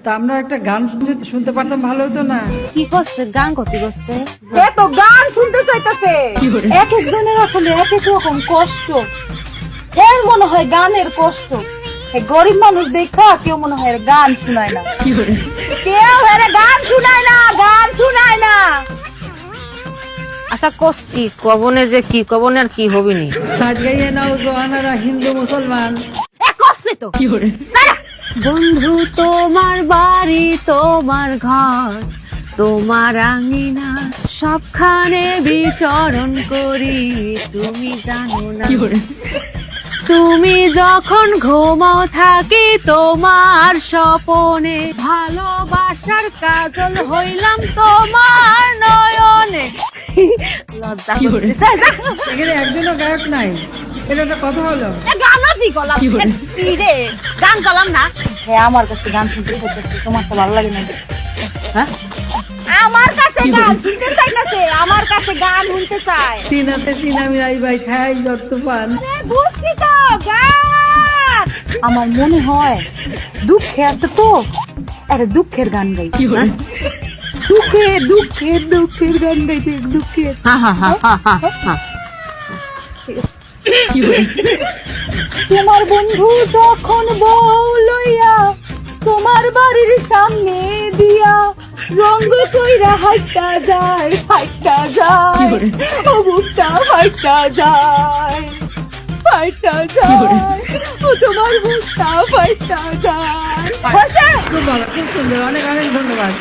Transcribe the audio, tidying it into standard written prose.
তা আমরা একটা গান শুনতে পারতাম, ভালো হতো না? কি করছে? গান করতে করছে? এত গান শুনতে চাইতেছে। এক একজনের আসলে এক এক রকম কষ্ট। এর মনে হয় গানের কষ্ট। এই গরিব মানুষ দেখা কেউ মনে হয় এর গান শুনায় না। কেউ এর গান শুনায় না, গান শুনায় না। আচ্ছা করছি, কবনে যে কি কবনে আর কি হবিনি। সাজ গাইয়ে নাও জোয়ানারা হিন্দু মুসলমান। এ করছে তো। বন্ধু তোমার বাড়ি, তোমার ঘর, তোমার আঙিনা, সবখানে বিচরণ করি, তুমি জানো না। তুমি যখন ঘুমাও থাকি তোমার স্বপনে, ভালোবাসার কাজল হইলাম তোমার নয়নে। লজ্জা করতেছে। এখানে একজনও গায়ক নাই, এটা একটা কথা হলো? গানও দি গলাম। কি রে গান গলাম না? হ্যাঁ আমার কাছে গান শুনতে চাইতেছে, তোমার তো ভালো লাগে না? হ্যাঁ আমার কাছে গান শুনতে চাইতেছে, আমার কাছে গান শুনতে চায়। সিনাতে সিনামি রাই ভাই ছাই যত পান। বুঝছি তো গান। আমার মনে হয় দুঃখে আছে তো, আরে দুঃখের গান গাই। দুঃখের দুঃখের দুঃখের গান গাইতে, দুঃখের। তোমার বন্ধু যখন বউ লইয়া তোমার বাড়ির সামনে দিয়া রঙ্গ কইরা হাইটা যায়, হাইটা যায়, ও বুকটা হাইটা যায়, ফাইটা যায়, ও তোমার বুকটা ফাইটা যায়। খুব ভালো, খুব সুন্দর, অনেক অনেক ধন্যবাদ।